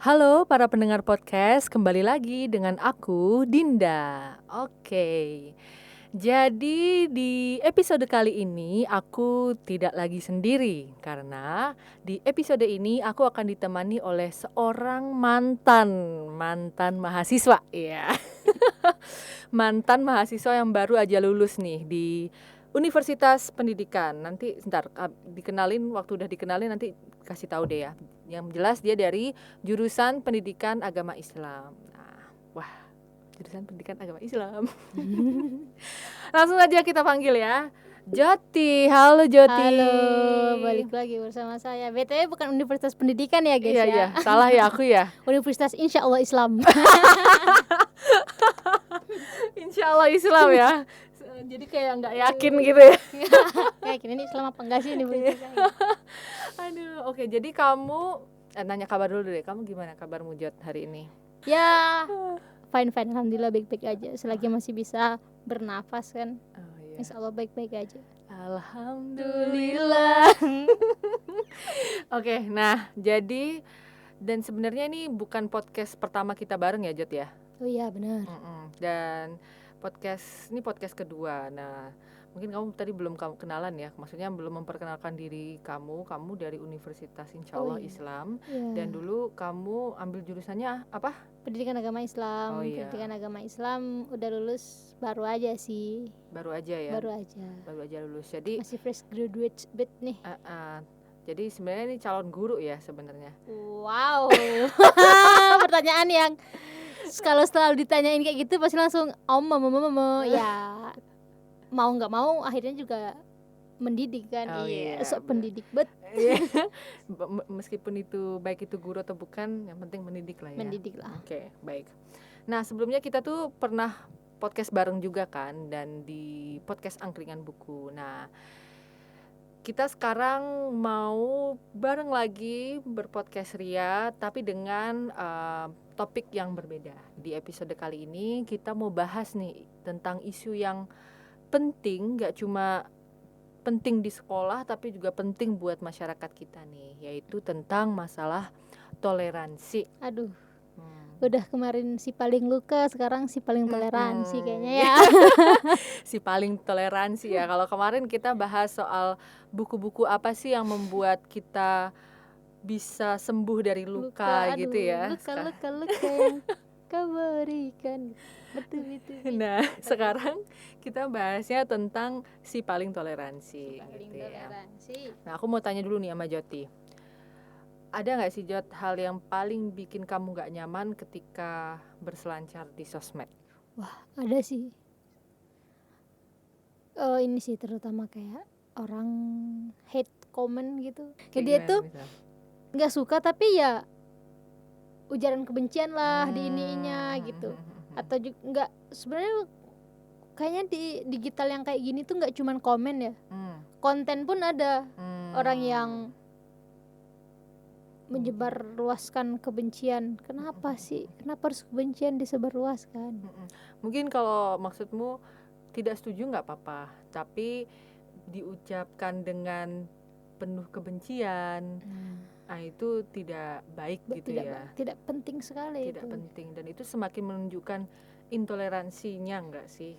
Halo para pendengar podcast, kembali lagi dengan aku Dinda. Oke. Jadi di episode kali ini aku tidak lagi sendiri karena di episode ini aku akan ditemani oleh seorang mantan mahasiswa ya. Mantan mahasiswa yang baru aja lulus nih di Universitas Pendidikan. Nanti sebentar dikenalin, waktu udah dikenalin nanti kasih tahu deh ya. Yang jelas dia dari jurusan Pendidikan Agama Islam. Nah, wah, jurusan Pendidikan Agama Islam. Langsung aja kita panggil ya. Joti. Halo Joti. Halo, balik lagi bersama saya. BTW bukan Universitas Pendidikan ya guys Iya, ya. salah ya aku ya. Universitas Insya Allah Islam. Insya Allah Islam ya. Jadi kayak nggak yakin gitu ya. Kayak gini nih Islam apa enggak sih universitas saya? Aduh, oke. Jadi kamu nanya kabar dulu deh. Kamu gimana kabarmu Jot hari ini? Ya, fine alhamdulillah baik-baik aja. Selagi masih bisa bernafas kan. Oh iya. Insya Allah baik-baik aja. Alhamdulillah. Oke, nah jadi dan sebenarnya ini bukan podcast pertama kita bareng ya Jot ya. Oh iya benar. Dan ini podcast kedua. Nah, mungkin kamu tadi belum kamu kenalan ya, maksudnya belum memperkenalkan diri kamu dari Universitas Insya Allah iya. Islam. Iya. Dan dulu kamu ambil jurusannya apa? Pendidikan Agama Islam. Oh, iya. Pendidikan Agama Islam udah lulus baru aja sih. Baru aja ya. Baru aja Lulus. Jadi masih fresh graduate bit nih. jadi sebenarnya ini calon guru ya sebenarnya. Wow. Pertanyaan yang kalau selalu ditanyain kayak gitu pasti langsung ya mau nggak mau akhirnya juga mendidik kan. Oh, iya, sok pendidik bet. Meskipun itu baik itu guru atau bukan, yang penting mendidik lah ya. Mendidik lah. Oke, baik. Nah, sebelumnya kita tuh pernah podcast bareng juga kan, dan di podcast Angkringan Buku. Nah, kita sekarang mau bareng lagi berpodcast ria, tapi dengan topik yang berbeda. Di episode kali ini kita mau bahas nih tentang isu yang penting, gak cuma penting di sekolah tapi juga penting buat masyarakat kita nih, yaitu tentang masalah toleransi. Aduh, udah kemarin si paling luka, sekarang si paling toleransi kayaknya ya. Si paling toleransi ya. Kalau kemarin kita bahas soal buku-buku apa sih yang membuat kita bisa sembuh dari luka gitu ya. Luka yang kau berikan. Betul. Nah, sekarang kita bahasnya tentang si paling toleransi. Toleransi. Nah, aku mau tanya dulu nih sama Joti. Ada nggak sih Jot hal yang paling bikin kamu nggak nyaman ketika berselancar di sosmed? Wah, ada sih. Ini sih terutama kayak orang hate comment gitu. Kayak dia tuh nggak suka tapi ya ujaran kebencian lah di ininya gitu. Atau juga nggak, sebenarnya kayaknya di digital yang kayak gini tuh nggak cuman komen ya, konten pun ada orang yang menyebarluaskan kebencian. Kenapa sih? Kenapa harus kebencian disebarluaskan? Mungkin kalau maksudmu tidak setuju nggak apa-apa, tapi diucapkan dengan penuh kebencian, nah itu tidak baik gitu ya. Tidak penting sekali. Tidak penting, dan itu semakin menunjukkan intoleransinya nggak sih?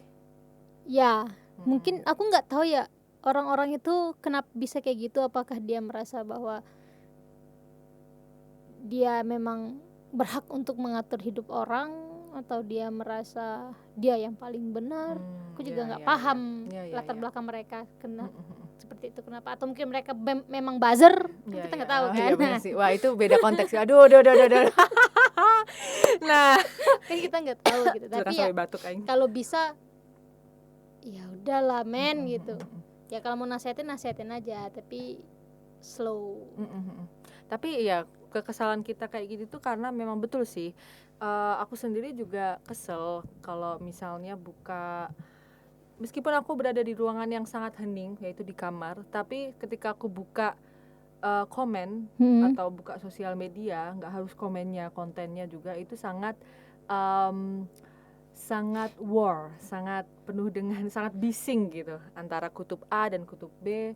Ya, mungkin aku nggak tahu ya orang-orang itu kenapa bisa kayak gitu. Apakah dia merasa bahwa dia memang berhak untuk mengatur hidup orang, atau dia merasa dia yang paling benar? Aku juga nggak paham latar belakang mereka seperti itu kenapa. Atau mungkin mereka memang buzzer, kita nggak tahu kan. Iya, sih. Wah, itu beda konteks. Aduh. Nah, kan kita nggak tahu gitu. Tapi ya kalau bisa ya udahlah men gitu. Ya kalau mau nasehatin aja, tapi slow. Tapi ya kekesalan kita kayak gitu tuh karena memang betul sih. Aku sendiri juga kesel kalau misalnya meskipun aku berada di ruangan yang sangat hening, yaitu di kamar, tapi ketika aku buka komen atau buka sosial media, nggak harus komennya, kontennya juga itu sangat sangat penuh dengan sangat bising gitu antara kutub A dan kutub B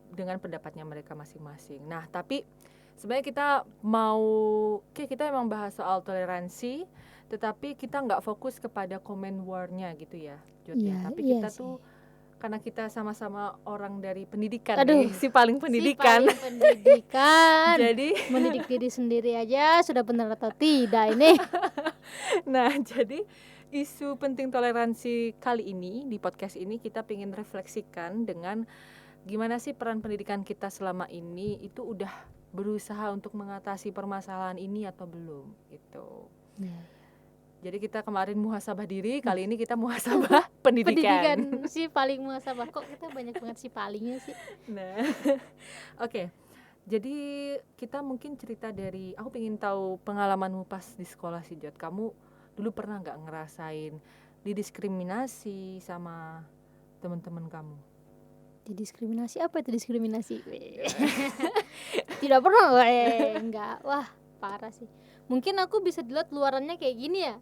dengan pendapatnya mereka masing-masing. Nah, tapi sebenarnya kita mau, kita emang bahas soal toleransi, tetapi kita nggak fokus kepada comment war-nya gitu ya, Jod ya. Iya, Tapi iya kita sih. tuh karena kita sama-sama orang dari pendidikan Aduh, nih, si paling pendidikan. Si paling pendidikan. Jadi mendidik diri sendiri aja sudah benar atau tidak ini. nah, jadi isu penting toleransi kali ini di podcast ini kita ingin refleksikan dengan gimana sih peran pendidikan kita selama ini itu udah berusaha untuk mengatasi permasalahan ini atau belum gitu. Jadi kita kemarin muhasabah diri, kali ini kita muhasabah pendidikan. Si paling muhasabah, kok kita banyak banget si palingnya sih. Nah, oke. Jadi kita mungkin cerita dari, aku pengen tahu pengalamanmu pas di sekolah sih, Jod. Kamu dulu pernah nggak ngerasain didiskriminasi sama teman-teman kamu? Didiskriminasi, apa itu diskriminasi? Tidak pernah, enggak. Wah, parah sih. Mungkin aku bisa dilihat luarannya kayak gini ya.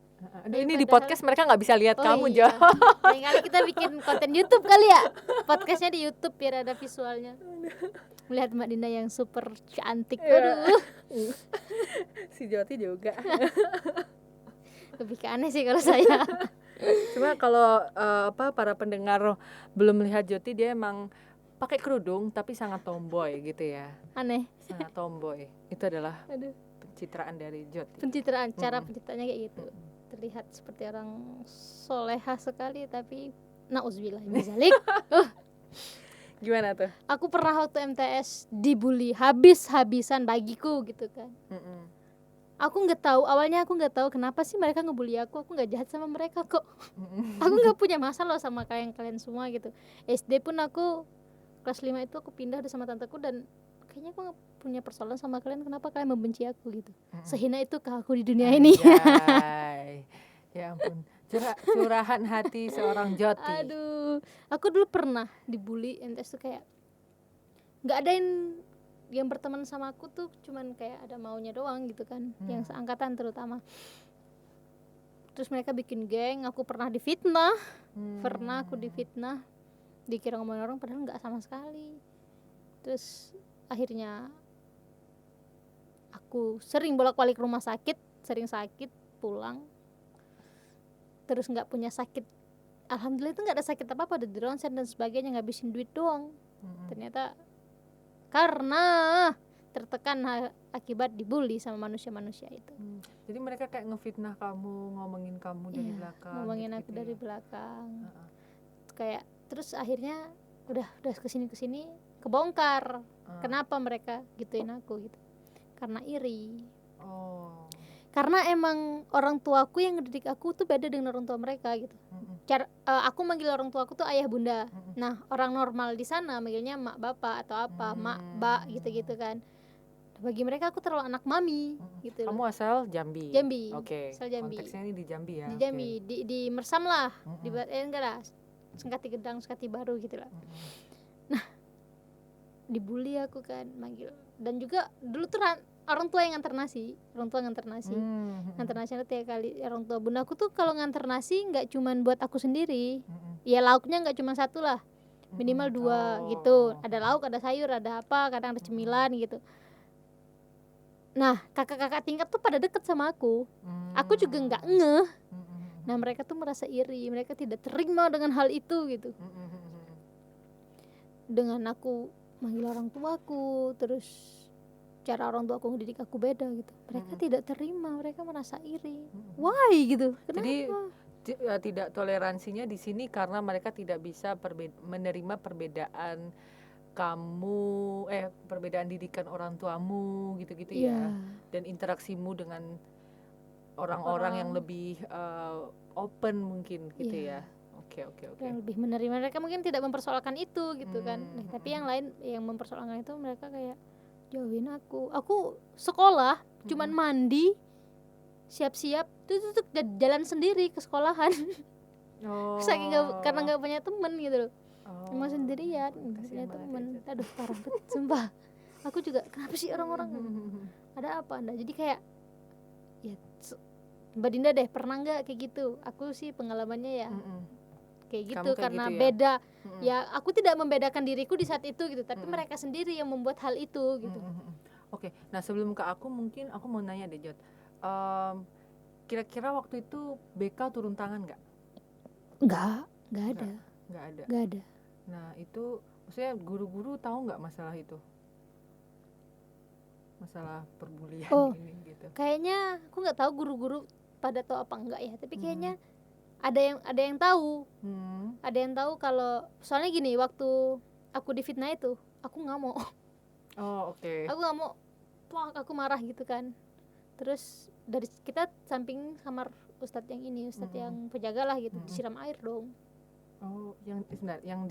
Ini di podcast mereka nggak bisa lihat kamu, iya. Jo. Lain kali kita bikin konten YouTube kali ya. Podcastnya di YouTube biar ada visualnya. Melihat Mbak Dinda yang super cantik. Aduh. Si Joti juga. Lebih ke aneh sih kalau saya. Cuma kalau para pendengar belum melihat Joti, dia emang pakai kerudung tapi sangat tomboy gitu ya. Aneh. Sangat tomboy. Itu adalah Aduh. pencitraan dari Joti. Pencitraan, cara pencitraannya kayak gitu. Terlihat seperti orang soleha sekali tapi nauzubillah min zalik. Gimana tuh? Aku pernah waktu MTS dibully habis-habisan bagiku gitu kan. Aku nggak tahu, awalnya aku nggak tahu kenapa sih mereka ngebully aku nggak jahat sama mereka kok. Aku nggak punya masalah sama kalian semua gitu. SD pun aku kelas 5 itu aku pindah sama tanteku dan kayaknya aku nggak punya persoalan sama kalian, kenapa kalian membenci aku gitu. Sehina itu ke aku di dunia ini. Ya ampun, curahan hati seorang Joti. Aduh, aku dulu pernah dibully MTS tuh, kayak nggak ada yang berteman sama aku tuh, cuman kayak ada maunya doang gitu kan, yang seangkatan terutama. Terus mereka bikin geng, aku pernah difitnah, dikira ngomongin orang padahal nggak sama sekali. Terus akhirnya aku sering bolak-balik rumah sakit, sering sakit, pulang. Terus nggak punya sakit, alhamdulillah itu nggak ada sakit apa-apa, ada di ronsen dan sebagainya, ngabisin duit doang. Ternyata karena tertekan akibat dibully sama manusia-manusia itu. Jadi mereka kayak ngefitnah kamu, ngomongin kamu dari belakang. Ngomongin aku dari belakang. Kayak terus akhirnya udah kesini kebongkar. Kenapa mereka gituin aku gitu? Karena iri. Karena emang orang tuaku yang ngedidik aku tuh beda dengan orang tua mereka gitu. Aku manggil orang tuaku tuh ayah bunda. Nah, orang normal di sana manggilnya mak bapak atau apa, mak bak gitu-gitu kan. Bagi mereka aku terlalu anak mami gitu. Kamu asal Jambi? Oke. Asal Jambi. Konteksnya ini di Jambi ya? Di Jambi, di Mersam lah. Enggak lah, Sengkati Gedang, Sengkati Baru gitu lah. Nah, dibully aku kan manggil. Dan juga dulu tuh orang tua yang nganter nasi. Nganter nasi tiap kali. Orang tua bundaku tuh kalau nganter nasi nggak cuman buat aku sendiri. Ya lauknya nggak cuma satu lah, minimal 2 gitu. Ada lauk, ada sayur, ada apa, kadang ada cemilan gitu. Nah, kakak-kakak tingkat tuh pada deket sama aku. Aku juga nggak ngeh. Nah, mereka tuh merasa iri, mereka tidak terima dengan hal itu gitu. Dengan aku manggil orang tuaku, terus cara orang tua aku ngedidik aku beda gitu, mereka tidak terima, mereka merasa iri. Why gitu? Kenapa? Jadi tidak toleransinya di sini karena mereka tidak bisa menerima perbedaan kamu, perbedaan didikan orang tuamu gitu-gitu ya, dan interaksimu dengan orang-orang yang lebih open mungkin gitu ya. Oke. Yang lebih menerima, mereka mungkin tidak mempersoalkan itu gitu kan. Tapi yang lain yang mempersoalkan itu, mereka kayak jauhin aku sekolah cuman mandi, siap-siap tuh jalan sendiri ke sekolahan. Saking karena nggak punya temen gitu loh. Emang sendirian, nggak punya temen. Aduh, parah banget sumpah. Aku juga kenapa sih orang-orang ada apa anda? Jadi kayak ya Mbak Dinda deh, pernah nggak kayak gitu? Aku sih pengalamannya ya kayak gitu, karena gitu ya? Beda ya, aku tidak membedakan diriku di saat itu gitu, tapi mereka sendiri yang membuat hal itu gitu. Oke, nah sebelum ke aku mungkin aku mau nanya deh Jod. Kira-kira waktu itu BK turun tangan nggak? Nggak ada, Nggak ada. nggak ada. Nah itu maksudnya guru-guru tahu nggak masalah itu? Masalah perbulian Oh, ini gitu. kayaknya aku nggak tahu guru-guru pada tahu apa enggak ya, tapi kayaknya Hmm. ada yang tahu. Hmm. Ada yang tahu kalau soalnya gini, waktu aku difitnah itu aku nggak mau. Oh oke. Aku nggak mau. Wah, aku marah gitu kan. Terus dari kita samping kamar ustadz yang ini, ustadz Mm-mm. yang penjaga lah gitu, Mm-mm. disiram air dong Oh yang sebentar yang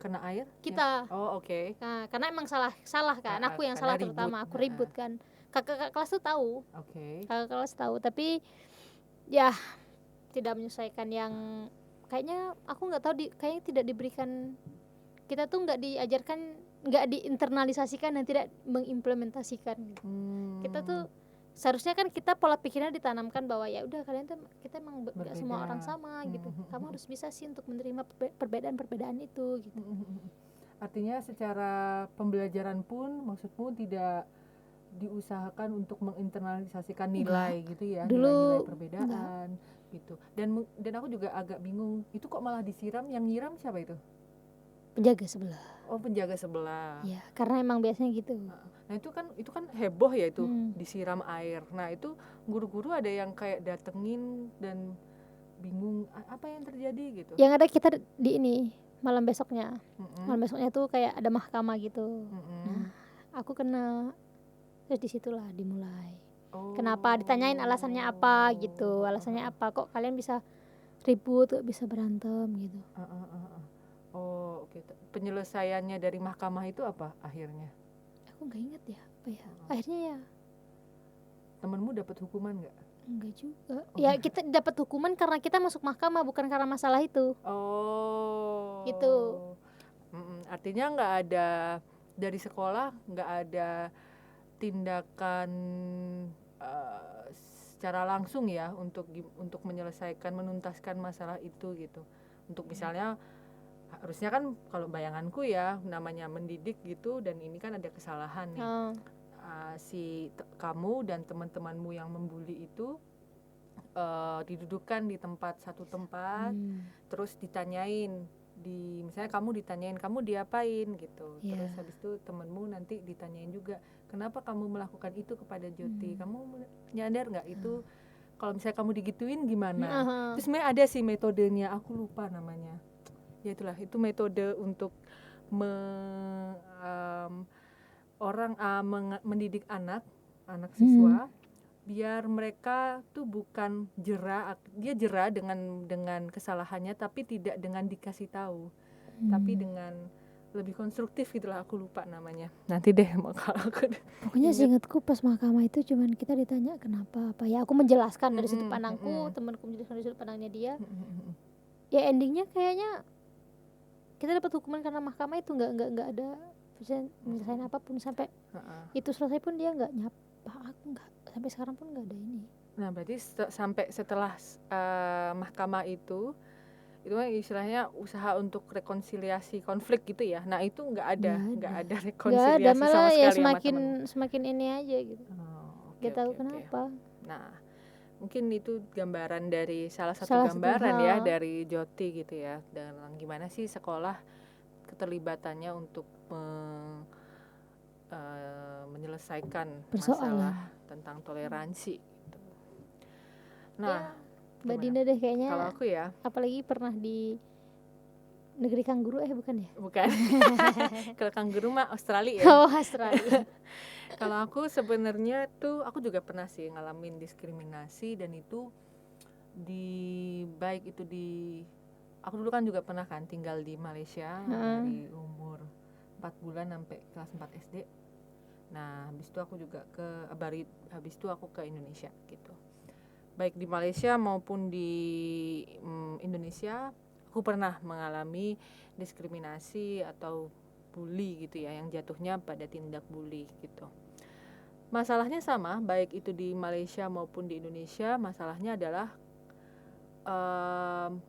kena air? kita. Oh oke. Nah, karena emang salah kan, aku yang Karena salah ribut. terutama, aku ribut kan. Kakak kelas tuh tahu, Oke. kakak kelas tahu, tapi ya tidak menyelesaikan yang kayaknya aku nggak tahu kayaknya tidak diberikan, kita tuh nggak diajarkan, nggak diinternalisasikan dan tidak mengimplementasikan gitu. Kita tuh seharusnya kan kita pola pikirnya ditanamkan bahwa ya udah kalian tuh kita emang nggak semua orang sama gitu, kamu harus bisa sih untuk menerima perbedaan itu gitu. Artinya secara pembelajaran pun maksudmu tidak diusahakan untuk menginternalisasikan nilai gitu ya, nilai-nilai Dulu perbedaan gitu. Dan aku juga agak bingung, itu kok malah disiram, yang nyiram siapa itu? penjaga sebelah. Oh penjaga sebelah. Ya, karena emang biasanya gitu. Nah itu kan heboh ya itu, Hmm. disiram air. Nah itu guru-guru ada yang kayak datengin dan bingung apa yang terjadi gitu. Yang ada kita di ini malam besoknya. Mm-mm. Malam besoknya tuh kayak ada mahkamah gitu. Mm-mm. Nah, aku kena, terus disitulah dimulai. Oh. Kenapa ditanyain alasannya apa gitu, alasannya apa kok kalian bisa ribut, kok bisa berantem gitu. Oh oke. Penyelesaiannya dari mahkamah itu apa akhirnya? Aku nggak ingat ya apa ya. Akhirnya ya Temenmu dapat hukuman nggak? enggak juga. Ya kita dapat hukuman karena kita masuk mahkamah, bukan karena masalah itu. Oh. Gitu. Artinya nggak ada dari sekolah, nggak ada tindakan secara langsung ya untuk menyelesaikan, menuntaskan masalah itu gitu. Untuk misalnya harusnya kan kalau bayanganku ya namanya mendidik gitu, dan ini kan ada kesalahan nih. Kamu dan teman-temanmu yang membuli itu didudukkan di satu tempat, terus ditanyain, misalnya kamu ditanyain kamu diapain gitu, terus habis itu temenmu nanti ditanyain juga kenapa kamu melakukan itu kepada Joti, kamu nyadar nggak itu kalau misalnya kamu digituin gimana. Terus sebenarnya ada sih metodenya, aku lupa namanya ya, itulah itu metode untuk mendidik anak siswa biar mereka tuh bukan dia jera dengan kesalahannya, tapi tidak dengan dikasih tahu, tapi dengan lebih konstruktif gitulah, aku lupa namanya, nanti deh kalau aku pokoknya seingatku pas mahkamah itu cuman kita ditanya kenapa apa ya, aku menjelaskan dari sudut pandangku, temanku menjelaskan dari sudut pandangnya dia. Ya endingnya kayaknya kita dapat hukuman karena mahkamah itu nggak ada penyelesaian apapun sampai itu selesai pun dia nggak nyapa aku, nggak sampai sekarang pun nggak ada ini. Nah berarti sampai setelah mahkamah itu kan istilahnya usaha untuk rekonsiliasi konflik gitu ya. Nah itu nggak ada rekonsiliasi nggak ada, malah sama ya sekali semakin ini aja gitu. Nggak tahu kenapa. Nah mungkin itu gambaran dari salah satu gambaran ya dari Joti gitu ya, dan gimana sih sekolah keterlibatannya untuk menyelesaikan masalah tentang toleransi gitu. Nah Mbak Dinda deh kayaknya, kalau aku ya, apalagi pernah di negeri kanguru, bukan ya? Bukan. Kalau kanguru mah Australia ya. Oh, Australia. Kalau aku sebenarnya tuh aku juga pernah sih ngalamin diskriminasi, dan itu baik itu aku dulu kan juga pernah kan tinggal di Malaysia dari umur 4 bulan sampai kelas 4 SD. Nah, habis itu aku juga habis itu aku ke Indonesia gitu. Baik di Malaysia maupun di Indonesia, aku pernah mengalami diskriminasi atau bully gitu ya, yang jatuhnya pada tindak bully gitu. Masalahnya sama, baik itu di Malaysia maupun di Indonesia, masalahnya adalah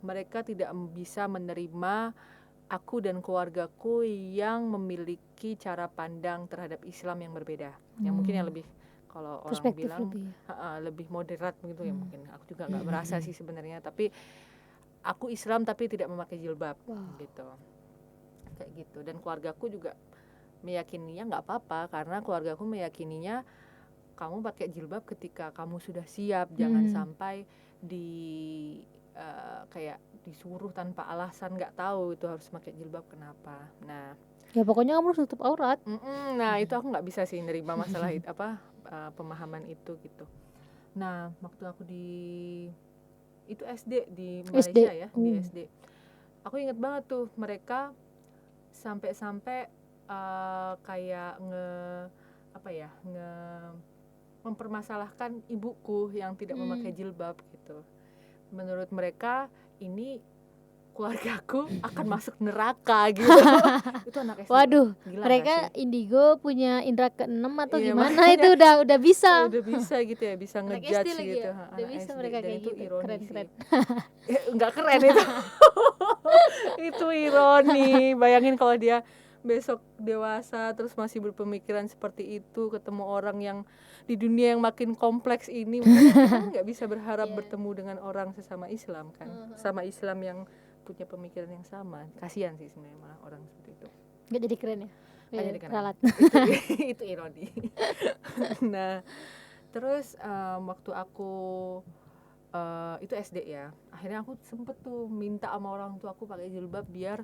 mereka tidak bisa menerima aku dan keluargaku yang memiliki cara pandang terhadap Islam yang berbeda. Yang mungkin yang lebih, kalau orang Perspektif bilang lebih ya. lebih moderat begitu ya mungkin. Aku juga nggak merasa sih sebenarnya, tapi aku Islam tapi tidak memakai jilbab gitu. Kayak gitu. Dan keluargaku juga meyakininya nggak apa-apa, karena keluargaku meyakininya kamu pakai jilbab ketika kamu sudah siap, jangan sampai kayak disuruh tanpa alasan, nggak tahu itu harus pakai jilbab kenapa. Nah, Ya pokoknya kamu harus tutup aurat. nah itu aku nggak bisa sih nerima masalah pemahaman itu gitu. Nah, waktu aku itu SD di Malaysia ya, di SD. Aku inget banget tuh mereka sampai kayak mempermasalahkan ibuku yang tidak memakai jilbab gitu. Menurut mereka ini keluargaku akan masuk neraka gitu. Itu anak SD. Waduh, gila mereka indigo punya indra keenam atau gimana itu udah bisa. Udah bisa gitu ya, bisa ngejudge gitu. Ya? Udah bisa SD. mereka Dan kayak itu gitu. ironi Keren. Enggak keren itu. Itu ironi. Bayangin kalau dia besok dewasa terus masih berpemikiran seperti itu, ketemu orang yang di dunia yang makin kompleks ini, mungkin nggak bisa berharap bertemu dengan orang sesama Islam kan, sama Islam yang punya pemikiran yang sama. Kasihan sih sebenarnya malah orang seperti itu. Nggak jadi keren ya? Nggak jadi keren. Ralat. Itu ironi. Nah, terus waktu aku itu SD ya, akhirnya aku sempet tuh minta sama orang tua aku pakai jilbab biar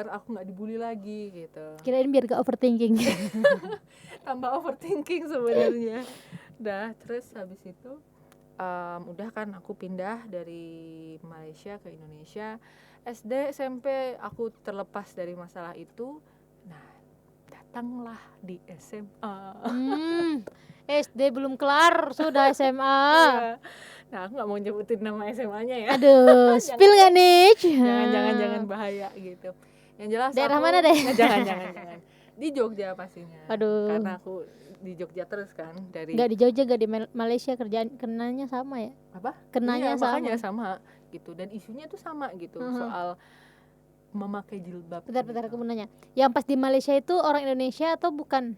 aku nggak dibully lagi gitu. Kirain biar gak overthinking. Tambah overthinking sebenarnya. Terus habis itu udah kan aku pindah dari Malaysia ke Indonesia. SD SMP aku terlepas dari masalah itu. Nah, datanglah di SMA. SD belum kelar sudah SMA. Nah, aku nggak mau nyebutin nama SMA-nya ya. Aduh, spill nggak nih? Jangan bahaya gitu. Yang jelas daerah aku, mana deh? Jangan. Di Jogja pastinya. Aduh. Karena aku di Jogja terus kan dari. Nggak di Jogja, nggak di Malaysia, kerjaan kenanya sama ya? Apa? Kenanya iya, sama. Makanya sama gitu, dan isunya tuh sama gitu, soal memakai jilbab. Bentar, aku mau nanya. Yang pas di Malaysia itu orang Indonesia atau bukan?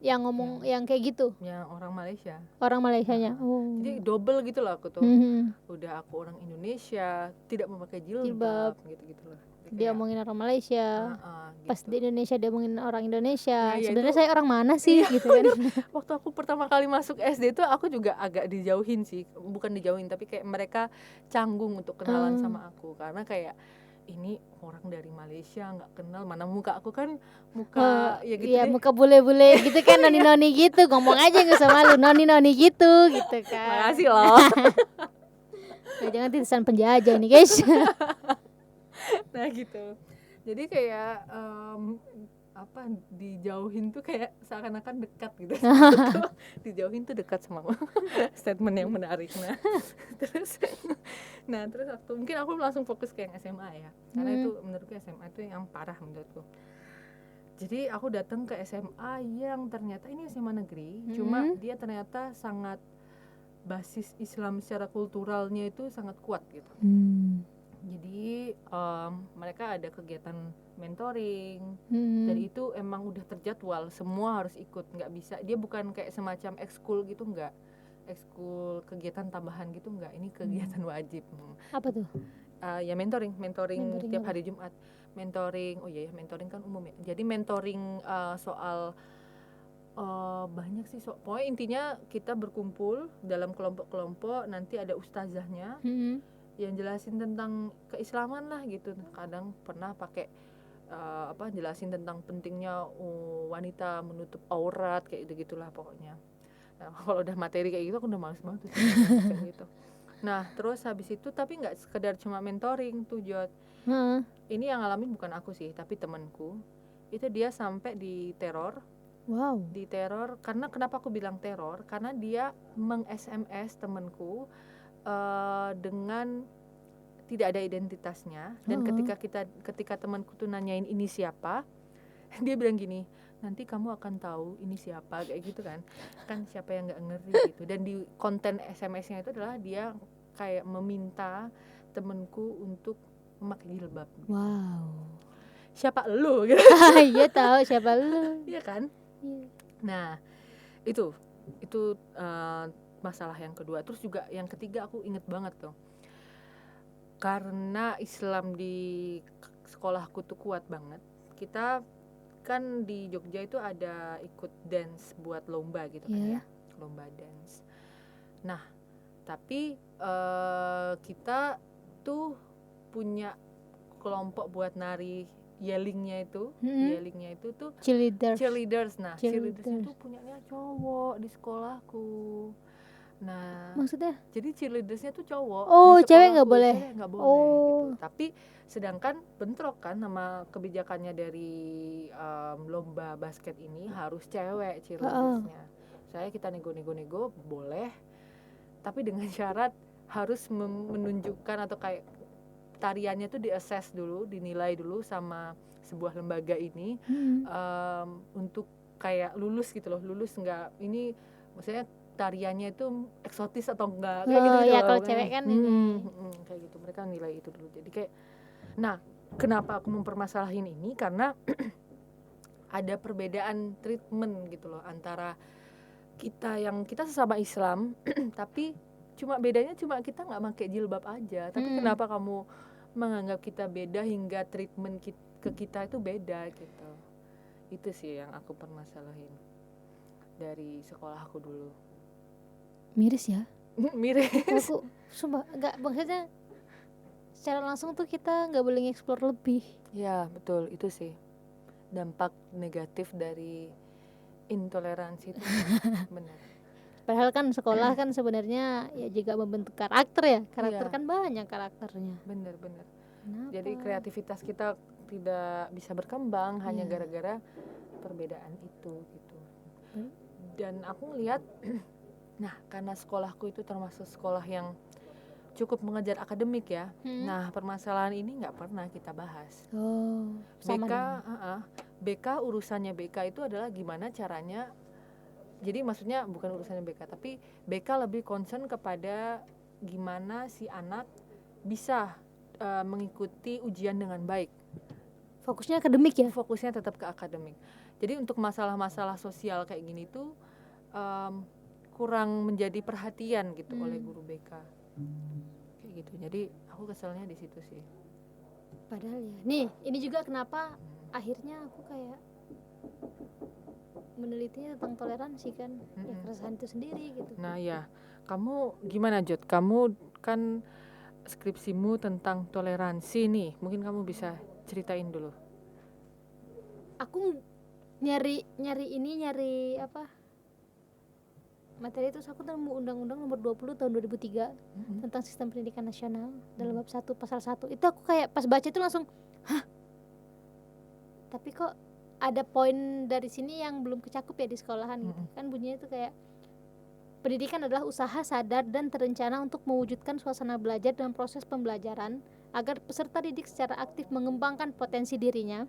Yang ngomong yang kayak gitu? Yang orang Malaysia. Orang Malaysianya. Jadi double gitu loh aku tuh. Udah aku orang Indonesia tidak memakai jilbab gitu loh. Dia omongin orang Malaysia. Gitu. Pas di Indonesia dia omongin orang Indonesia. Ya, sebenarnya saya orang mana sih gitu kan. Waktu aku pertama kali masuk SD tuh aku juga agak dijauhin sih. Bukan dijauhin, tapi kayak mereka canggung untuk kenalan sama aku, karena kayak ini orang dari Malaysia nggak kenal, mana muka aku kan muka ya gitu ya, deh. Muka bule-bule gitu kan, noni-noni gitu, ngomong aja nggak usah malu, noni-noni gitu kan. Makasih loh. Jangan titisan penjajah nih guys. Nah gitu, jadi kayak dijauhin tuh kayak seakan-akan dekat gitu. Dijauhin tuh dekat sama statement yang menarik. Terus waktu mungkin aku langsung fokus ke yang SMA ya, karena itu menurutku SMA itu yang parah menurutku. Jadi aku datang ke SMA yang ternyata ini SMA negeri, cuma dia ternyata sangat basis Islam secara kulturalnya itu sangat kuat gitu. Jadi mereka ada kegiatan mentoring, dan itu emang udah terjadwal, semua harus ikut, nggak bisa, dia bukan kayak semacam ekskul gitu, nggak ekskul kegiatan tambahan gitu, nggak, ini kegiatan wajib. Apa tuh? Ya mentoring tiap hari Jumat. Mentoring, mentoring kan umum ya, jadi mentoring soal banyak sih, pokoknya intinya kita berkumpul dalam kelompok-kelompok, nanti ada ustazahnya yang jelasin tentang keislaman lah gitu. Kadang pernah pakai jelasin tentang pentingnya wanita menutup aurat, kayak gitu-gitulah pokoknya. Nah, kalau udah materi kayak gitu aku udah males banget kayak gitu. Nah, terus habis itu tapi nggak sekedar cuma mentoring tuh, Jod. Ini yang ngalamin bukan aku sih, tapi temanku. Itu dia sampai diteror. Wow. Diteror karena, kenapa aku bilang teror? Karena dia meng-SMS temanku dengan tidak ada identitasnya, dan ketika temanku tuh nanyain ini siapa, dia bilang gini, nanti kamu akan tahu ini siapa, kayak gitu kan siapa yang nggak ngerti gitu. Dan di konten SMS-nya itu adalah dia kayak meminta temanku untuk memakai jilbab. Wow. Siapa lu gitu. Iya tahu siapa lu. Iya kan? Iya. Nah, itu masalah yang kedua. Terus juga yang ketiga aku inget banget tuh. Karena Islam di sekolahku tuh kuat banget. Kita kan di Jogja itu ada ikut dance buat lomba gitu kan ya. Lomba dance. Nah, tapi kita tuh punya kelompok buat nari yellingnya itu tuh cheerleaders. Nah, cheerleaders itu punyanya cowok di sekolahku. Nah, maksudnya? Jadi cheerleadersnya tuh cowok. Oh, di cewek nggak boleh. Cewek nggak boleh gitu. Tapi sedangkan bentrok kan sama kebijakannya dari lomba basket ini harus cewek cheerleadersnya. Saya kita nego boleh, tapi dengan syarat harus menunjukkan atau kayak tariannya tuh di-assess dulu, dinilai dulu sama sebuah lembaga ini untuk kayak lulus gitu loh. Lulus nggak ini maksudnya tariannya itu eksotis atau enggak kayak gitu ya kalau cewek kan kayak gitu, mereka nilai itu dulu. Jadi kayak, nah kenapa aku mempermasalahin ini karena ada perbedaan treatment gitu loh antara kita sesama Islam tapi bedanya kita nggak pakai jilbab aja, tapi kenapa kamu menganggap kita beda hingga treatment ke kita itu beda gitu. Itu sih yang aku permasalahin dari sekolah aku dulu. Miris ya. Miris. Aku sumpah nggak, maksudnya secara langsung tuh kita nggak boleh nge-explore lebih. Ya betul, itu sih dampak negatif dari intoleransi itu. Benar. Padahal kan sekolah kan sebenarnya ya juga membentuk karakter ya. Karakter kan banyak karakternya. Benar. Jadi kreativitas kita tidak bisa berkembang hanya gara-gara perbedaan itu gitu. Dan aku ngelihat nah, karena sekolahku itu termasuk sekolah yang cukup mengejar akademik ya. Nah, permasalahan ini nggak pernah kita bahas. BK urusannya BK itu adalah gimana caranya. Jadi maksudnya bukan urusannya BK, tapi BK lebih concern kepada gimana si anak bisa mengikuti ujian dengan baik. Fokusnya akademik ya? Fokusnya tetap ke akademik. Jadi untuk masalah-masalah sosial kayak gini tuh kurang menjadi perhatian gitu oleh guru BK. Kayak gitu. Jadi aku keselnya di situ sih. Padahal ya. Nih, ini juga kenapa akhirnya aku kayak menelitinya tentang toleransi kan. Ya keresahan itu sendiri gitu. Nah, ya. Kamu gimana, Jod? Kamu kan skripsimu tentang toleransi nih. Mungkin kamu bisa ceritain dulu. Aku nyari materi itu. Aku nemu Undang-Undang Nomor 20 tahun 2003 tentang Sistem Pendidikan Nasional dalam bab 1 pasal 1. Itu aku kayak pas baca itu langsung hah, tapi kok ada poin dari sini yang belum kecakup ya di sekolahan gitu. Kan bunyinya itu kayak pendidikan adalah usaha sadar dan terencana untuk mewujudkan suasana belajar dan proses pembelajaran agar peserta didik secara aktif mengembangkan potensi dirinya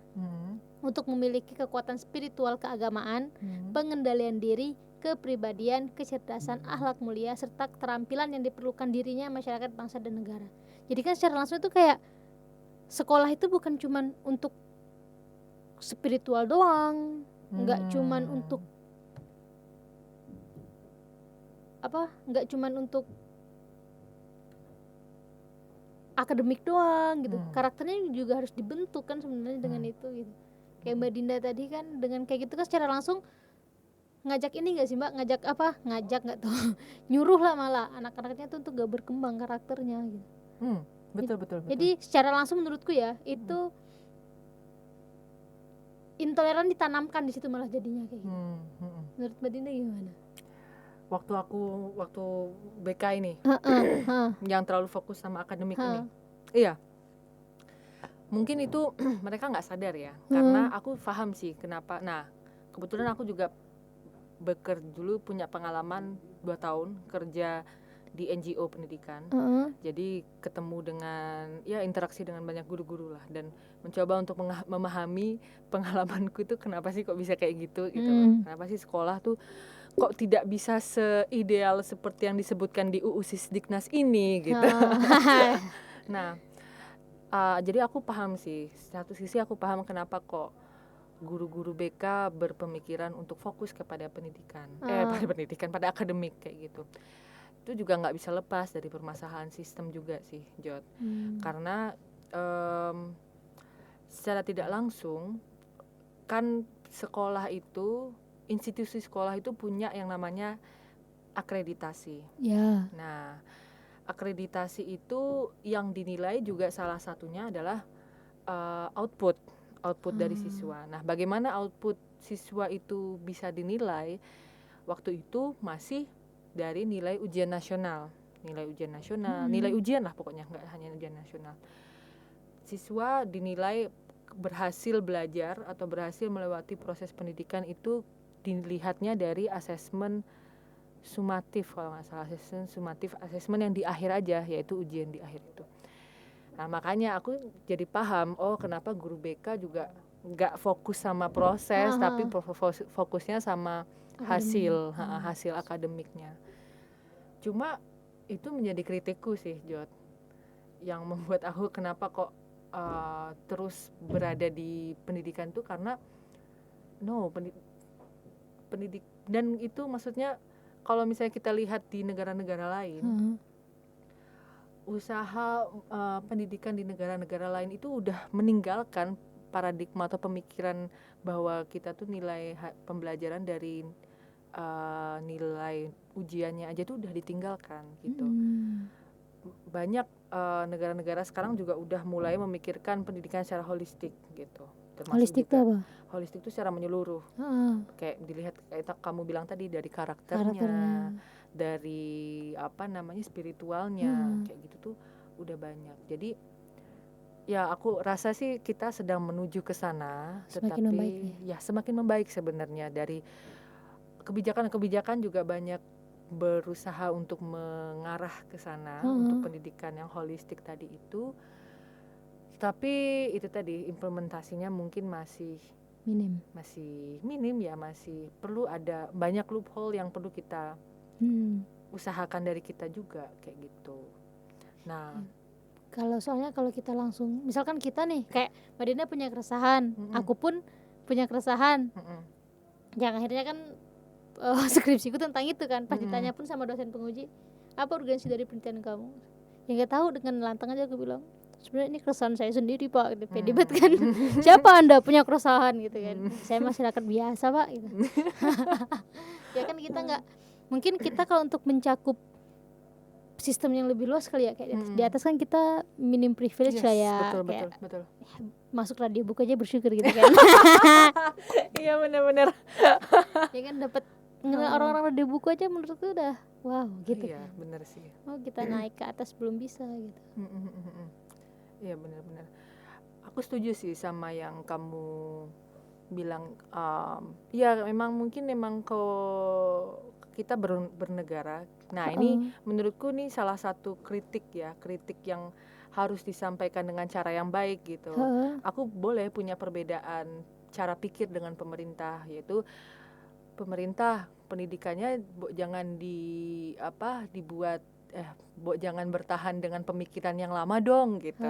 untuk memiliki kekuatan spiritual keagamaan, pengendalian diri, kepribadian, kecerdasan, akhlak mulia, serta keterampilan yang diperlukan dirinya, masyarakat, bangsa, dan negara. Jadi kan secara langsung itu kayak sekolah itu bukan cuman untuk spiritual doang, nggak cuman untuk nggak cuman untuk akademik doang gitu. Karakternya juga harus dibentuk kan sebenarnya dengan itu gitu. Kayak Mbak Dinda tadi kan dengan kayak gitu kan secara langsung ngajak ini nggak sih Mbak, ngajak nggak tuh nyuruh lah malah anak-anaknya tuh untuk gak berkembang karakternya gitu. Betul. Jadi secara langsung menurutku ya itu intoleran ditanamkan di situ malah jadinya kayak gitu. Menurut Mbak Dinda gimana? Waktu BK ini yang terlalu fokus sama akademik ini, iya, mungkin itu mereka nggak sadar ya, karena aku paham sih kenapa. Nah, kebetulan aku juga dulu punya pengalaman 2 tahun kerja di NGO pendidikan, jadi ketemu dengan interaksi dengan banyak guru-guru lah, dan mencoba untuk memahami pengalamanku itu kenapa sih kok bisa kayak gitu loh. Kenapa sih sekolah tuh kok tidak bisa seideal seperti yang disebutkan di UU Sisdiknas ini gitu. Nah, Jadi aku paham sih, satu sisi aku paham kenapa kok guru-guru BK berpemikiran untuk fokus kepada pendidikan, pada pendidikan, pada akademik kayak gitu. Itu juga nggak bisa lepas dari permasalahan sistem juga sih, Jod. Karena secara tidak langsung kan sekolah itu, institusi sekolah itu punya yang namanya akreditasi. Ya. Nah, akreditasi itu yang dinilai juga salah satunya adalah output dari siswa. Nah, bagaimana output siswa itu bisa dinilai? Waktu itu masih dari nilai ujian nasional, nilai ujian lah pokoknya, nggak hanya ujian nasional. Siswa dinilai berhasil belajar atau berhasil melewati proses pendidikan itu dilihatnya dari asesmen sumatif, kalau nggak salah, asesmen yang di akhir aja, yaitu ujian di akhir itu. Nah, makanya aku jadi paham, kenapa guru BK juga nggak fokus sama proses, tapi fokusnya sama hasil akademiknya. Cuma itu menjadi kritikku sih, Jod, yang membuat aku kenapa kok terus berada di pendidikan tuh karena pendidik, dan itu maksudnya kalau misalnya kita lihat di negara-negara lain, usaha pendidikan di negara-negara lain itu udah meninggalkan paradigma atau pemikiran bahwa kita tuh nilai pembelajaran dari nilai ujiannya aja tuh udah ditinggalkan gitu. Banyak negara-negara sekarang juga udah mulai memikirkan pendidikan secara holistik gitu. Holistik itu apa? Holistik itu secara menyeluruh. Kayak dilihat kayak kamu bilang tadi, dari karakternya, dari spiritualnya, kayak gitu tuh udah banyak. Jadi ya aku rasa sih kita sedang menuju ke sana, semakin tetapi membaik, ya semakin membaik sebenarnya. Dari kebijakan juga banyak berusaha untuk mengarah ke sana, untuk pendidikan yang holistik tadi itu. Tapi itu tadi, implementasinya mungkin masih minim ya, masih perlu ada banyak loophole yang perlu kita usahakan dari kita juga kayak gitu. Nah, kalau kita langsung, misalkan kita nih kayak Mbak Dina punya keresahan, aku pun punya keresahan, yang akhirnya kan skripsiku tentang itu kan. Pas ditanya pun sama dosen penguji, apa urgensi dari penelitian kamu, ya nggak tahu, dengan lantang aja aku bilang, sebenarnya ini keresahan saya sendiri Pak, gitu. Pede banget kan. Siapa Anda punya keresahan gitu kan? Saya masyarakat biasa Pak gitu. Ya kan kita nggak, mungkin kita kalau untuk mencakup sistem yang lebih luas kali ya, kayak di atas kan kita minim privilege lah ya, betul. Masuk radio buku aja bersyukur gitu kan. Iya benar-benar. Ya kan dapat orang-orang radio buku aja menurutku udah wow gitu. Iya benar sih. Kita naik ke atas belum bisa gitu. Iya benar-benar. Aku setuju sih sama yang kamu bilang. Ya memang mungkin kalau kita bernegara. Nah ini menurutku nih salah satu kritik yang harus disampaikan dengan cara yang baik gitu. Aku boleh punya perbedaan cara pikir dengan pemerintah, yaitu pemerintah pendidikannya jangan jangan bertahan dengan pemikiran yang lama dong gitu.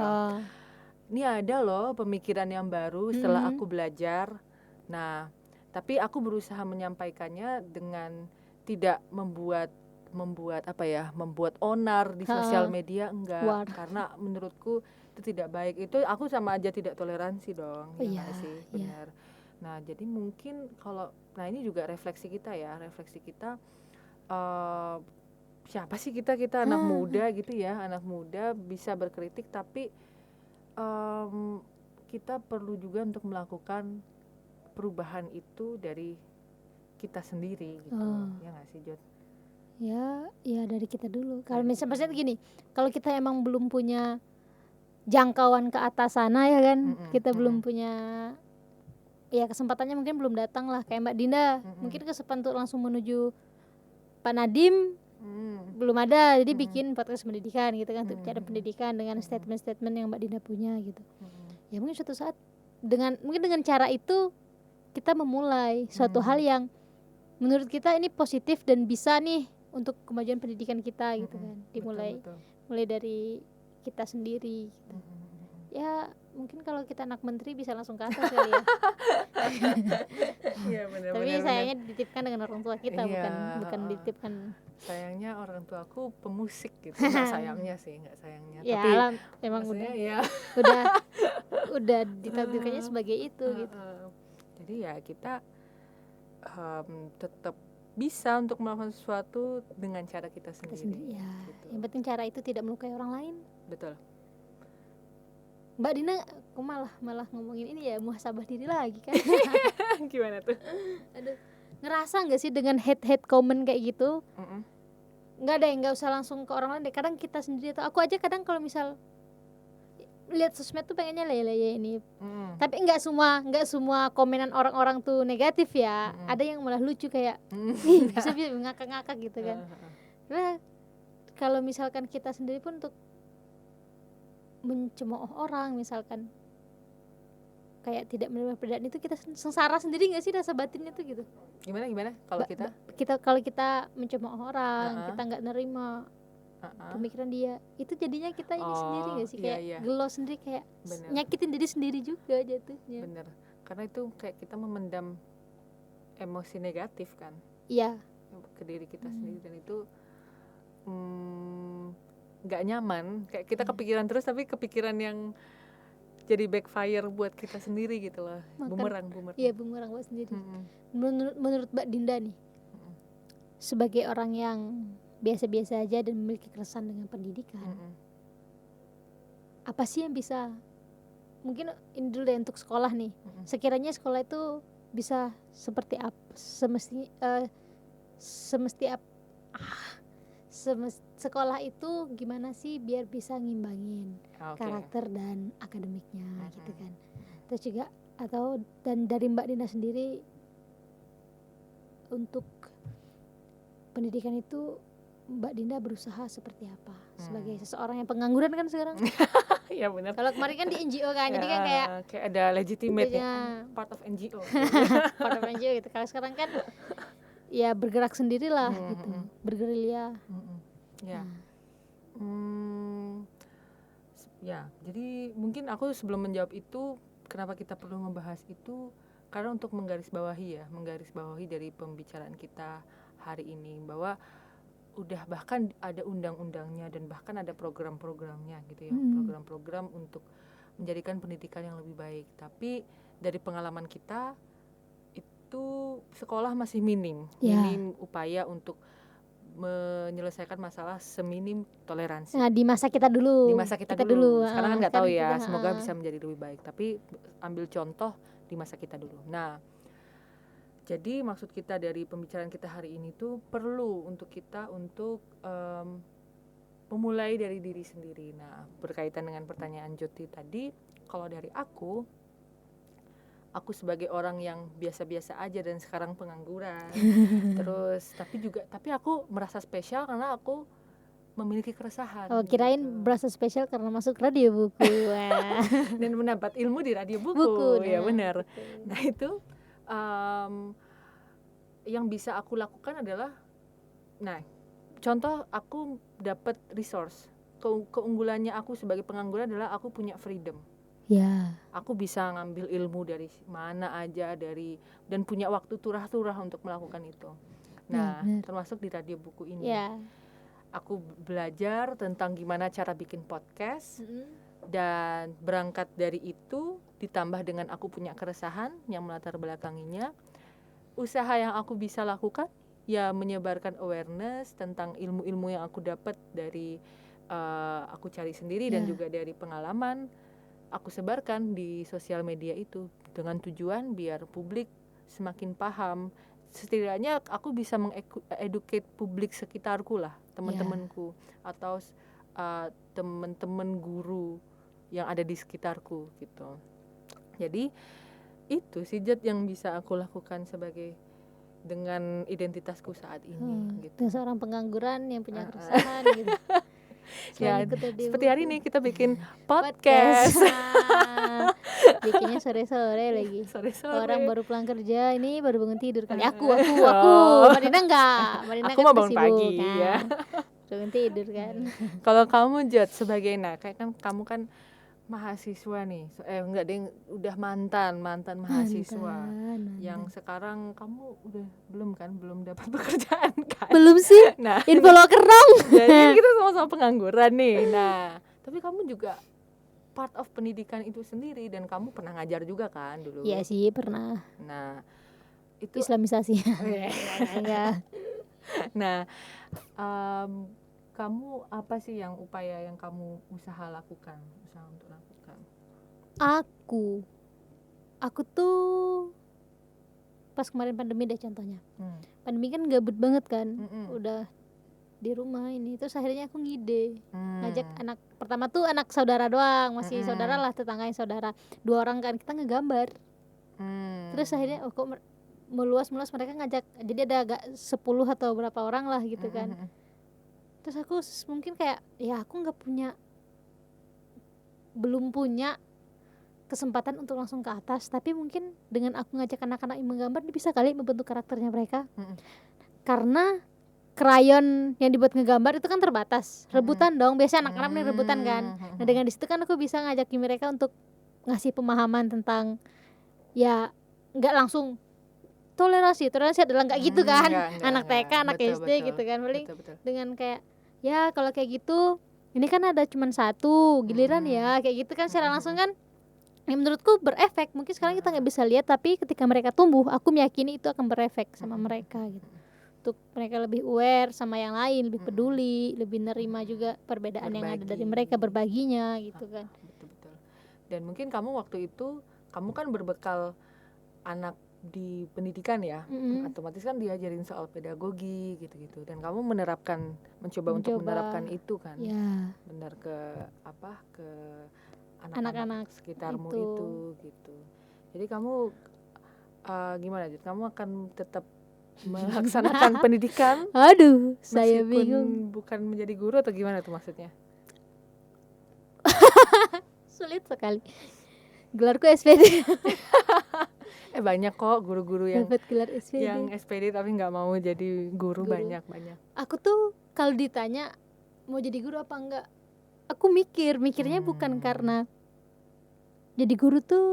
Ini ada loh pemikiran yang baru setelah aku belajar. Nah, tapi aku berusaha menyampaikannya dengan tidak membuat onar di sosial media, enggak. Karena menurutku itu tidak baik. Itu aku sama aja tidak toleransi dong. Ya sih, benar. Nah, jadi mungkin ini juga refleksi kita siapa sih kita anak muda gitu ya, anak muda bisa berkritik, tapi kita perlu juga untuk melakukan perubahan itu dari kita sendiri gitu. Ya nggak sih, Jod? Ya dari kita dulu. Kalau misalnya gini, kalau kita emang belum punya jangkauan ke atas sana ya kan, kita belum punya, ya kesempatannya mungkin belum datang lah, kayak Mbak Dinda mungkin kesempatan untuk langsung menuju Pak Nadiem belum ada, jadi bikin podcast pendidikan gitu kan, untuk bicara pendidikan dengan statement-statement yang Mbak Dinda punya gitu. Ya mungkin suatu saat dengan cara itu kita memulai suatu hal yang menurut kita ini positif dan bisa nih untuk kemajuan pendidikan kita gitu kan. Dimulai mulai dari kita sendiri gitu. ya mungkin kalau kita anak menteri bisa langsung ke atas kali ya. Iya benar. Tapi sayangnya dititipkan dengan orang tua kita, Iya, bukan dititipkan. sayangnya orang tua aku pemusik gitu. Nggak sayangnya sih, nggak sayangnya. Ya Tapi alam emang maksudnya ya. udah ditakdirkannya sebagai itu gitu. Jadi ya kita tetap bisa untuk melakukan sesuatu dengan cara kita sendiri. Ya, Gitu. yang penting cara itu tidak melukai orang lain. Betul. Mbak Dina, aku malah ngomongin ini ya, muhasabah diri lagi kan. Gimana tuh? Aduh, ngerasa nggak sih dengan hate comment kayak gitu? Nggak deh, nggak usah langsung ke orang lain deh. Kadang kita sendiri, atau aku aja kadang kalau misal lihat sosmed tuh pengennya leye ini. Tapi nggak semua komenan orang-orang tuh negatif ya. Ada yang malah lucu kayak bisa ngakak-ngakak gitu kan. Nah, kalau misalkan kita sendiri pun untuk mencemooh orang misalkan kayak tidak menerima perbedaan itu, kita sengsara sendiri nggak sih rasa batinnya tuh gitu. Gimana kalau kalau kita mencemooh orang, kita nggak nerima pemikiran dia, itu jadinya kita ini sendiri nggak sih kayak gelo sendiri, kayak nyakitin diri sendiri juga jatuhnya. Bener, karena itu kayak kita memendam emosi negatif kan. Iya, ke diri kita sendiri, dan itu nggak nyaman, kayak kita kepikiran terus, tapi kepikiran yang jadi backfire buat kita sendiri gitu loh. Bumerang. Iya, bumerang buat sendiri. Menurut Mbak Dinda nih, sebagai orang yang biasa-biasa aja dan memiliki keresahan dengan pendidikan, apa sih yang bisa, mungkin ini dulu deh untuk sekolah nih, sekiranya sekolah itu bisa seperti apa, sekolah itu gimana sih biar bisa ngimbangin karakter dan akademiknya gitu kan. Terus juga dan dari Mbak Dina sendiri untuk pendidikan itu Mbak Dinda berusaha seperti apa sebagai seseorang yang pengangguran kan sekarang? Iya benar. Kalau kemarin kan di NGO kan, jadi kan kayak ada legitimate ya, part of NGO. Part of NGO gitu. Kalau sekarang kan ya bergerak sendirilah gitu, bergerilya. Ya. Ya, jadi mungkin aku sebelum menjawab itu, kenapa kita perlu membahas itu, karena untuk menggarisbawahi dari pembicaraan kita hari ini, bahwa udah bahkan ada undang-undangnya dan bahkan ada program-programnya gitu ya, program-program untuk menjadikan pendidikan yang lebih baik. Tapi dari pengalaman kita itu sekolah masih minim upaya untuk menyelesaikan masalah seminim toleransi. Nah, di masa kita dulu. Sekarang kan nggak tahu ya, semoga bisa menjadi lebih baik. Tapi ambil contoh di masa kita dulu. Nah, jadi maksud kita dari pembicaraan kita hari ini tuh perlu untuk kita untuk memulai dari diri sendiri. Nah, berkaitan dengan pertanyaan Joti tadi, kalau dari aku sebagai orang yang biasa-biasa aja dan sekarang pengangguran, tapi aku merasa spesial karena aku memiliki keresahan. Oh, kirain gitu. Berasa spesial karena masuk radio buku dan mendapat ilmu di radio buku. Ya benar. Nah itu yang bisa aku lakukan adalah, contoh aku dapat resource. Keunggulannya aku sebagai pengangguran adalah aku punya freedom. Ya. Aku bisa ngambil ilmu dari mana aja, dan punya waktu turah-turah untuk melakukan itu. Nah, termasuk di radio buku ini. Ya. Aku belajar tentang gimana cara bikin podcast. Dan berangkat dari itu ditambah dengan aku punya keresahan yang melatar belakanginya, usaha yang aku bisa lakukan ya menyebarkan awareness tentang ilmu-ilmu yang aku dapat dari aku cari sendiri dan juga dari pengalaman aku sebarkan di sosial media itu, dengan tujuan biar publik semakin paham. Setidaknya aku bisa mengeducate publik sekitarku lah, teman-temanku atau teman-teman guru yang ada di sekitarku gitu. Jadi itu sih yang bisa aku lakukan dengan identitasku saat ini gitu. Dan seorang pengangguran yang punya keresahan gitu. Ya, seperti hari ini kita bikin podcast. Bikinnya sore-sore lagi. Orang baru pulang kerja, ini baru bangun tidur kali. Aku. Marina enggak. Marina aku kan mau bangun pagi kan? Ya. Bangun tidur kan. Kalau kamu Jod sebagai kayak kan kamu kan mahasiswa nih. Enggak deh, udah mantan mahasiswa. Mantan. Yang sekarang kamu udah belum dapat pekerjaan kan? Belum sih. Nah, Info loker dong. jadi kan kita sama-sama pengangguran nih. Nah, tapi kamu juga part of pendidikan itu sendiri dan kamu pernah ngajar juga kan dulu? Iya sih, pernah. Nah, itu Islamisasi. ya. Nah, kamu apa sih yang upaya yang kamu usaha untuk lakukan? Aku tuh pas kemarin pandemi deh contohnya. Pandemi kan gabut banget kan. Udah di rumah ini, terus akhirnya aku ngide ngajak anak, pertama tuh anak saudara doang, masih saudara lah, tetanggain saudara, 2 orang kan, kita ngegambar. Terus akhirnya kok meluas mereka ngajak, jadi ada agak 10 atau berapa orang lah gitu kan. Terus aku mungkin kayak ya aku belum punya kesempatan untuk langsung ke atas, tapi mungkin dengan aku ngajak anak-anak yang menggambar bisa kali membentuk karakternya mereka. Karena krayon yang dibuat ngegambar itu kan terbatas, rebutan dong, biasanya anak-anak nih rebutan kan. Nah dengan disitu kan aku bisa ngajakin mereka untuk ngasih pemahaman tentang, ya nggak langsung toleransi adalah nggak gitu kan. Anak TK, anak SD gitu kan, paling dengan kayak ya kalau kayak gitu ini kan ada cuman satu giliran ya, kayak gitu kan secara langsung kan. Yang menurutku berefek. Mungkin sekarang kita nggak bisa lihat, tapi ketika mereka tumbuh, aku meyakini itu akan berefek sama mereka gitu. Untuk mereka lebih aware sama yang lain, lebih peduli, lebih nerima juga perbedaan yang ada dari mereka, berbaginya gitu kan. Betul. Dan mungkin kamu waktu itu, kamu kan berbekal anak di pendidikan ya, otomatis kan diajarin soal pedagogi gitu-gitu, dan kamu mencoba untuk menerapkan itu kan, benar ke anak-anak sekitarmu itu gitu. Jadi kamu gimana? Kamu akan tetap melaksanakan pendidikan? Aduh, saya bingung. Bukan menjadi guru atau gimana tuh maksudnya? Sulit sekali. Gelarku SPD. Banyak kok guru-guru yang dapat gelar SPD. Yang SPD tapi nggak mau jadi guru. Banyak. Aku tuh kalau ditanya mau jadi guru apa enggak, aku mikirnya bukan karena jadi guru tuh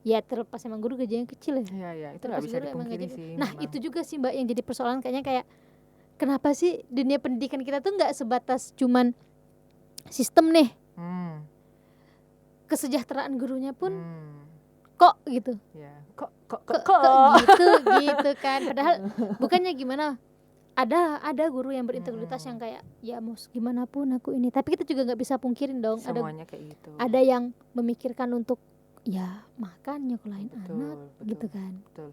ya terlepas emang guru gajinya kecil ya. Iya, itu nggak bisa dipungkiri sih. Nah memang. Itu juga sih Mbak yang jadi persoalan, kayaknya kayak kenapa sih dunia pendidikan kita tuh nggak sebatas cuman sistem nih. Kesejahteraan gurunya pun kok gitu. Ya, kok gitu kan. Padahal bukannya gimana, ada guru yang berintegritas yang kayak ya mau gimana pun aku ini, tapi kita juga nggak bisa pungkirin dong semuanya kayak gitu. Ada yang memikirkan untuk ya makan nyokolain anak gitu kan. Betul.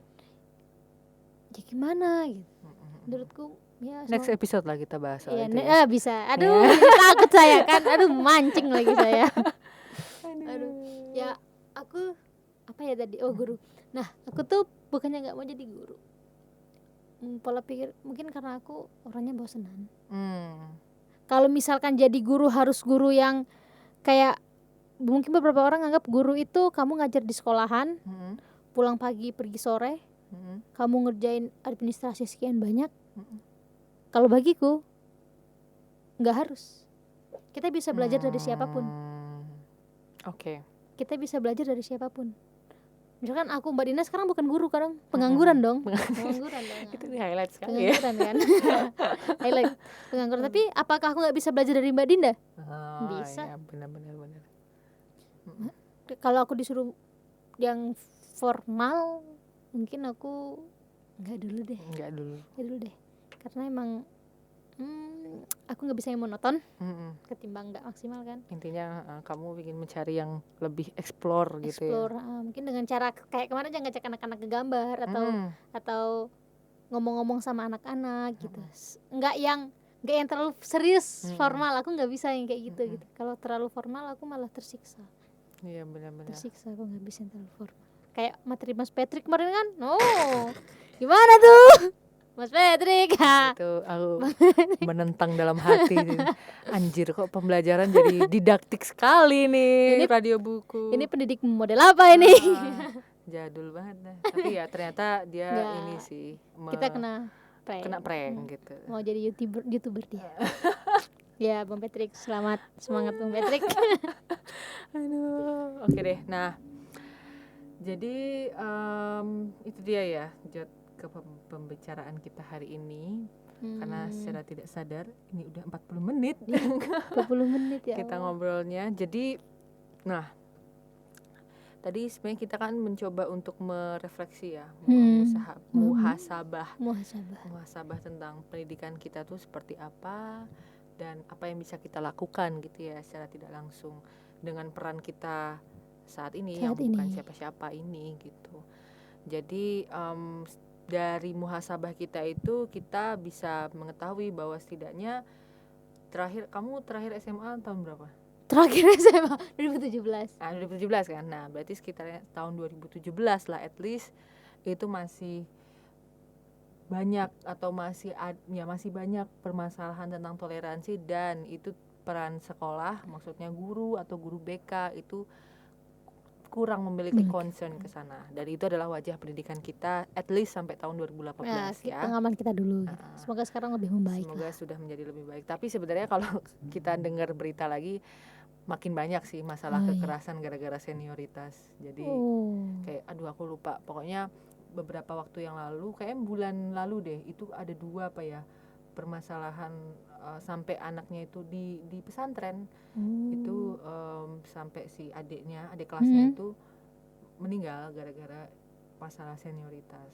Ya gimana gitu. Menurutku ya next episode lah kita bahas soal itu. Ya bisa. Aduh, takut saya kan. Aduh, mancing lagi saya. Aduh. Ya aku apa ya tadi? Oh, guru. Nah, aku tuh bukannya nggak mau jadi guru. Pola pikir mungkin karena aku orangnya bosenan. Kalau misalkan jadi guru harus guru yang kayak, mungkin beberapa orang anggap guru itu kamu ngajar di sekolahan, pulang pagi pergi sore, kamu ngerjain administrasi sekian banyak. Kalau bagiku nggak harus. Kita bisa belajar dari siapapun. Oke. Kita bisa belajar dari siapapun. Misalkan aku Mbak Dina sekarang bukan guru, sekarang pengangguran dong. Pengangguran dong. Itu di highlight sekali ya. Pengangguran kan. Highlight pengangguran. Tapi apakah aku nggak bisa belajar dari Mbak Dinda? Bisa. Ya, benar. Kalau aku disuruh yang formal, mungkin aku nggak dulu deh. Karena emang aku nggak bisa yang monoton, ketimbang nggak maksimal kan. Intinya kamu ingin mencari yang lebih explore gitu ya. Mungkin dengan cara kayak kemarin aja ngajak anak-anak ke gambar atau ngomong-ngomong sama anak-anak gitu. Nggak yang terlalu serius formal. Aku nggak bisa yang kayak gitu. Kalau terlalu formal aku malah tersiksa. Iya, benar-benar. Tersiksa, aku nggak bisa yang terlalu formal. Kayak materi Mas Patrick kemarin kan. Gimana tuh Mas Patrick? Itu aku menentang dalam hati. Anjir, kok pembelajaran jadi didaktik sekali nih. Ini radio buku. Ini pendidik model apa ini? Jadul banget dah. Tapi ya ternyata dia ini sih kita kena prank gitu. Mau jadi YouTuber dia. Ya, Bang Patrick, selamat, semangat Bang Patrick. Aduh, oke deh. Nah, jadi itu dia ya, Jod, ke pembicaraan kita hari ini. Karena secara tidak sadar ini udah 40 menit 20 menit ya kita Allah. ngobrolnya. Jadi, nah, tadi sebenarnya kita kan mencoba untuk merefleksi ya, muhasabah tentang pendidikan kita tuh seperti apa dan apa yang bisa kita lakukan gitu ya secara tidak langsung dengan peran kita saat ini yang bukan siapa-siapa ini gitu. Jadi dari muhasabah kita itu kita bisa mengetahui bahwa setidaknya kamu terakhir SMA tahun berapa? Terakhir SMA 2017. 2017 kan. Nah, berarti sekitar tahun 2017 lah at least itu masih banyak atau masih banyak permasalahan tentang toleransi dan itu peran sekolah, maksudnya guru atau guru BK itu kurang memiliki concern ke sana. Dan itu adalah wajah pendidikan kita at least sampai tahun 2018 ya. Pengalaman kita dulu gitu. Semoga sekarang lebih membaik. Semoga sudah menjadi lebih baik. Tapi sebenarnya kalau kita dengar berita lagi makin banyak sih masalah kekerasan gara-gara senioritas. Jadi kayak aduh aku lupa. Pokoknya beberapa waktu yang lalu, kayak bulan lalu deh, itu ada 2 permasalahan sampai anaknya itu di pesantren itu sampai si adik kelasnya itu meninggal gara-gara masalah senioritas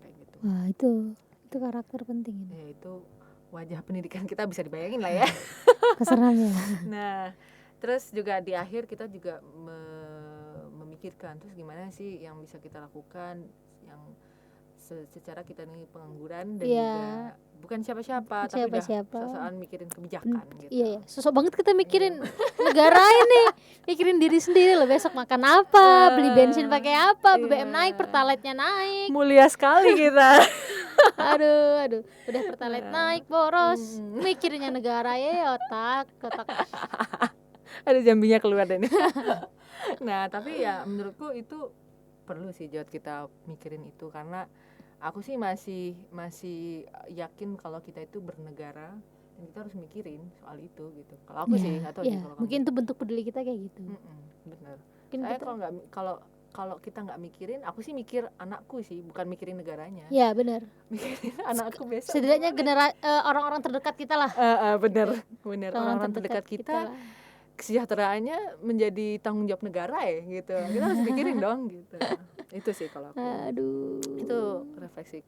kayak gitu. Wah, itu karakter penting ya, itu wajah pendidikan kita bisa dibayangin lah ya. Keseramnya. Nah, terus juga di akhir kita juga memikirkan terus gimana sih yang bisa kita lakukan yang secara kita nih pengangguran dan juga bukan siapa-siapa tapi udah sosokan mikirin kebijakan gitu. Iya, sosok banget kita mikirin negara ini, mikirin diri sendiri loh, besok makan apa, beli bensin pakai apa, BBM naik, pertalite-nya naik. Mulia sekali kita. aduh, udah pertalite naik, boros, mikirnya negara ya otak. Ada jambinya keluar deh nih. Nah, tapi ya menurutku itu perlu sih Jod kita mikirin itu karena aku sih masih yakin kalau kita itu bernegara dan kita harus mikirin soal itu gitu. Kalau aku sih atau mungkin itu bentuk peduli kita kayak gitu. Benar. Saya kalau kita nggak mikirin, aku sih mikir anakku sih, bukan mikirin negaranya. Iya benar. Mikirin anakku besok. Setidaknya orang-orang terdekat kita lah. Benar. Orang-orang terdekat kita. Kesejahteraannya menjadi tanggung jawab negara ya gitu. Kita harus mikirin dong gitu. Itu sih kalau aku. Aduh. Itu refleksi.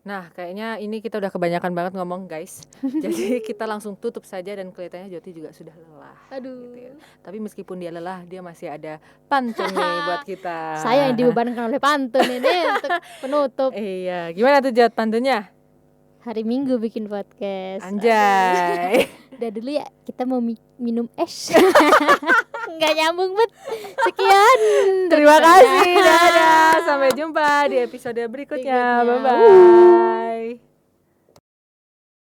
Nah, kayaknya ini kita udah kebanyakan banget ngomong guys. Jadi kita langsung tutup saja dan kelihatannya Joti juga sudah lelah. Aduh. Gitu ya. Tapi meskipun dia lelah, dia masih ada pantun nih buat kita. Saya yang dibebankan oleh pantun ini untuk penutup. Iya, gimana tuh Jot pantunnya? Hari Minggu bikin podcast. Anjay. Udah dulu ya, kita mau minum es. Nggak nyambung bet. Sekian. Terima kasih. Dadah. Sampai jumpa di episode berikutnya. Bye-bye.